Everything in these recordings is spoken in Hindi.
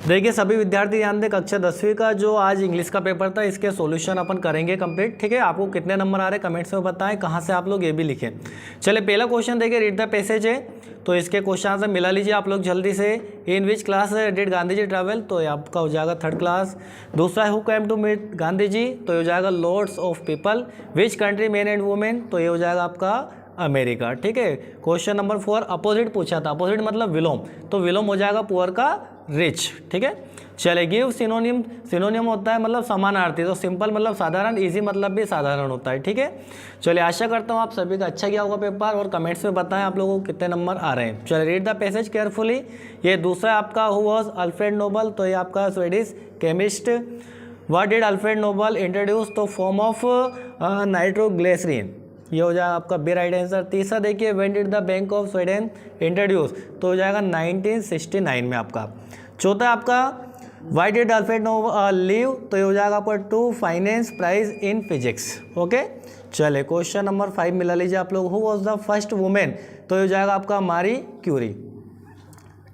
देखिए सभी विद्यार्थी ध्यान दें, कक्षा 10वीं का जो आज इंग्लिश का पेपर था इसके सॉल्यूशन अपन करेंगे कंप्लीट। ठीक है, आपको कितने नंबर आ रहे हैं कमेंट्स में बताएं, कहाँ से आप लोग ये भी लिखें। चलिए पहला क्वेश्चन देखिए, रीड द पैसेज है, तो इसके क्वेश्चन आंसर मिला लीजिए आप लोग जल्दी से। In which class did Gandhi ji travel, तो ये आपका हो जाएगा 3rd क्लास। दूसरा है who came to meet Gandhi ji, तो ये हो जाएगा lords of people. Which country man and women, तो ये हो जाएगा आपका अमेरिका। ठीक है, क्वेश्चन नंबर 4 अपोजिट पूछा था, अपोजिट मतलब विलोम, तो विलोम हो जाएगा पुअर का रिच। ठीक है, चले गिव सिनोनिम, सिनोनिम होता है मतलब समानार्थी, तो सिंपल मतलब साधारण, इजी मतलब भी साधारण होता है। ठीक है, चलिए आशा करता हूँ आप सभी का अच्छा गया होगा पेपर, और कमेंट्स में बताएं आप लोगों को कितने नंबर आ रहे हैं। चलिए रीड द पैसेज केयरफुली। ये दूसरा आपका हु वॉज अल्फ्रेड नोबल, तो ये आपका Swedish chemist. What did Alfred Nobel introduce, तो फॉर्म ऑफ नाइट्रोग्लिसरीन, ये हो जाएगा आपका बी राइट आंसर। तीसरा देखिए when did the Bank of Sweden introduce, तो हो जाएगा 1969 में आपका। चौथा आपका why did Alfred Nobel leave, तो ये हो जाएगा आपका to finance prize in physics. Okay, चले क्वेश्चन नंबर 5 मिला लीजिए आप लोग। Who was the first woman, तो ये हो जाएगा आपका मारी क्यूरी।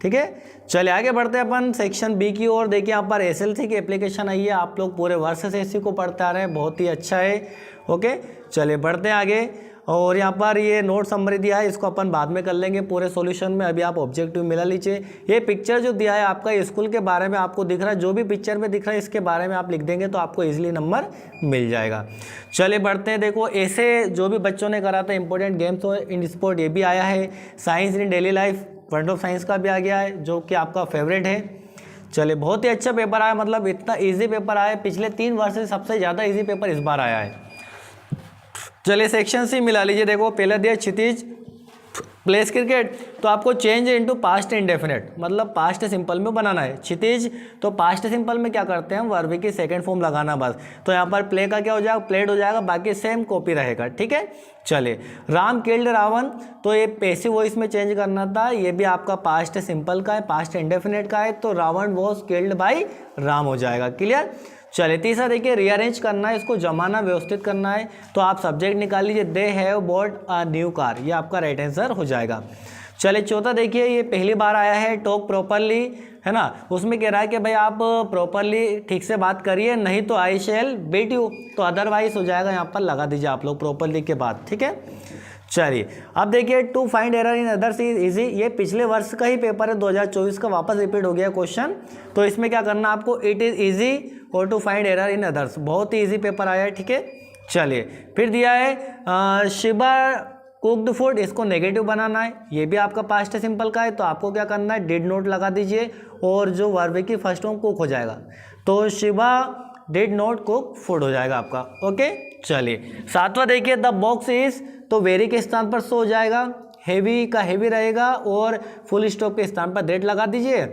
ठीक है, चलिए आगे बढ़ते हैं अपन सेक्शन बी की ओर। देखिए यहाँ पर एसएलसी की एप्लीकेशन आई है, आप लोग पूरे वर्ष से इसी को पढ़ते आ रहे हैं, बहुत ही अच्छा है। ओके, चलिए बढ़ते हैं आगे। और यहाँ पर ये नोट समरी दिया है, इसको अपन बाद में कर लेंगे पूरे सॉल्यूशन में, अभी आप ऑब्जेक्टिव मिला लीजिए। ये पिक्चर जो दिया है आपका स्कूल के बारे में आपको दिख रहा है, जो भी पिक्चर में दिख रहा है इसके बारे में आप लिख देंगे तो आपको इजीली नंबर मिल जाएगा। चलिए बढ़ते हैं। देखो ऐसे जो भी बच्चों ने करा था इंपॉर्टेंट गेम्स इन स्पोर्ट, ये भी आया है। Science in daily life, front of science का भी आ गया है जो कि आपका फेवरेट है। चलिए बहुत ही अच्छा पेपर आया, मतलब इतना ईजी पेपर आया, पिछले 3 वर्ष से सबसे ज़्यादा ईजी पेपर इस बार आया है। चलिए सेक्शन सी मिला लीजिए। देखो पहला दिया क्षितिज प्लेस क्रिकेट, तो आपको चेंज इनटू पास्ट इंडेफिनेट, मतलब पास्ट सिंपल में बनाना है। क्षितिज, तो पास्ट सिंपल में क्या करते हैं हम, वर्ब की सेकंड फॉर्म लगाना बस। तो यहाँ पर प्ले का क्या हो जाएगा, प्लेड हो जाएगा, बाकी सेम कॉपी रहेगा। ठीक है, चलिए राम किल्ड रावण, तो ये पैसिव वॉइस में चेंज करना था, ये भी आपका पास्ट सिंपल का है, पास्ट इंडेफिनेट का है, तो Ravan was killed by Ram हो जाएगा। क्लियर। चलिए तीसरा देखिए रीअरेंज करना है, इसको जमाना व्यवस्थित करना है, तो आप सब्जेक्ट निकाल लीजिए, they have bought a new car, ये आपका राइट आंसर हो जाएगा। चलिए चौथा देखिए, ये पहली बार आया है, टॉक प्रॉपरली, है ना, उसमें कह रहा है कि भाई आप प्रॉपरली ठीक से बात करिए, नहीं तो आई शेल बीट यू, तो अदरवाइज हो जाएगा, यहाँ पर लगा दीजिए आप लोग प्रॉपरली के बाद। ठीक है, चलिए अब देखिए to find error in others is easy, ये पिछले वर्ष का ही पेपर है 2024 का, वापस रिपीट हो गया क्वेश्चन। तो इसमें क्या करना आपको, इट इज़ इजी और to find error in others, बहुत ही इजी पेपर आया है। ठीक है, चलिए फिर दिया है शिबा कुक्ड फूड, इसको नेगेटिव बनाना है, ये भी आपका पास्ट सिंपल का है, तो आपको क्या करना है, डिड नॉट लगा दीजिए, और जो वर्ब की फर्स्ट फॉर्म कुक हो जाएगा, तो Shiba did not cook food हो जाएगा आपका। ओके, चलिए सातवां देखिए द बॉक्स इज, तो वेरी के स्थान पर सो हो जाएगा, हेवी का हेवी रहेगा, और फुल स्टॉप के स्थान पर दैट लगा दीजिए,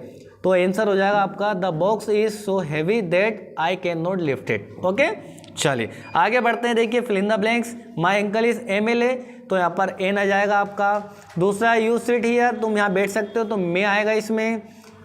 तो आंसर हो जाएगा आपका the box is so heavy that I can not lift it. Okay, चलिए आगे बढ़ते हैं। देखिए fill in the blanks, my uncle is MLA, तो यहाँ पर एन आ जाएगा आपका। दूसरा यू सिट हियर, तुम यहाँ बैठ सकते हो, तो मे आएगा इसमें।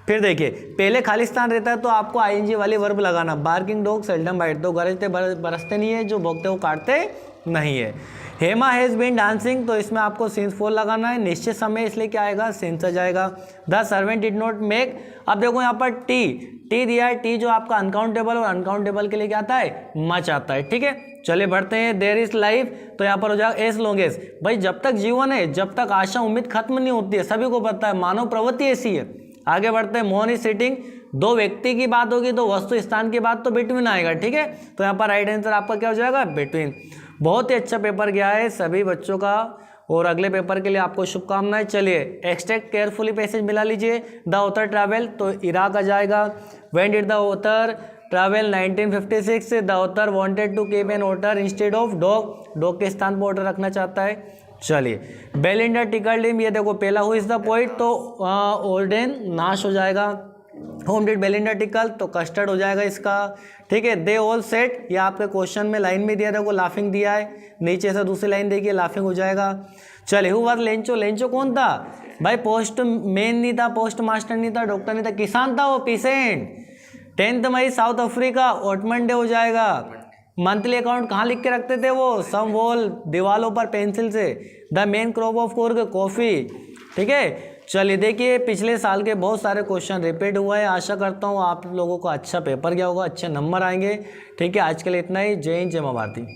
फिर देखिए पहले खाली स्थान रहता है तो आपको ING वाली वर्ब लगाना, बार्किंग डॉग सेल्डम बाइट, तो गरजते बरसते नहीं है, जो भौंकते वो काटते नहीं है। हेमा हैज़ बीन डांसिंग, तो इसमें आपको सिंस 4 लगाना है, निश्चित समय इसलिए क्या आएगा, सिंस आ जाएगा। The servant did not make, अब देखो यहाँ पर टी दिया है, टी जो आपका अनकाउंटेबल, और अनकाउंटेबल के लिए क्या आता है, मच आता है। ठीक है, चलिए बढ़ते हैं। देयर इज लाइफ, तो यहाँ पर हो जाएगा एज लॉन्ग एज, भाई जब तक जीवन है, जब तक आशा उम्मीद खत्म नहीं होती है, सभी को पता है, मानव प्रवृत्ति ऐसी है। आगे बढ़ते हैं। मोहन इज सिटिंग, दो व्यक्ति की बात होगी तो वस्तु स्थान की बात तो बिटवीन आएगा। ठीक है, तो यहाँ पर राइट आंसर आपका क्या हो जाएगा, बिटवीन। बहुत ही अच्छा पेपर गया है सभी बच्चों का, और अगले पेपर के लिए आपको शुभकामनाएं। चलिए एक्सट्रैक्ट केयरफुली पैसेज मिला लीजिए। द ऑथर ट्रैवल, तो इराक आ जाएगा। When did the author travel, 1956 से। The author wanted to keep an otter instead of dog, dog के स्थान पर ऑटर रखना चाहता है। चलिए बेलिंडा टिकल्ड हिम, ये देखो पहला हु इज द पोइट, तो ओल्डेन नाश हो जाएगा। होम डिड बेलिंडा टिकल, तो कस्टर्ड हो जाएगा इसका। ठीक है, दे ऑल सेट, ये आपके क्वेश्चन में लाइन में दिया था, वो लाफिंग दिया है, नीचे से दूसरी लाइन देखिए लाफिंग हो जाएगा। चलिए हु वाज लेंचो, लेंचो कौन था भाई, पोस्ट मैन नहीं था, पोस्ट मास्टर नहीं था, डॉक्टर नहीं था, किसान था वो, पीसेंट। 10 मई साउथ अफ्रीका, ऑटमन डे हो जाएगा। मंथली अकाउंट कहाँ लिख के रखते थे वो, सम वॉल, दीवालों पर पेंसिल से। The main crop of Coorg, coffee. ठीक है, चलिए देखिए, पिछले साल के बहुत सारे क्वेश्चन रिपीट हुआ है। आशा करता हूँ आप लोगों को अच्छा पेपर गया होगा, अच्छे नंबर आएंगे। ठीक है, आज के लिए इतना ही। जय हिंद, जय मां भारती।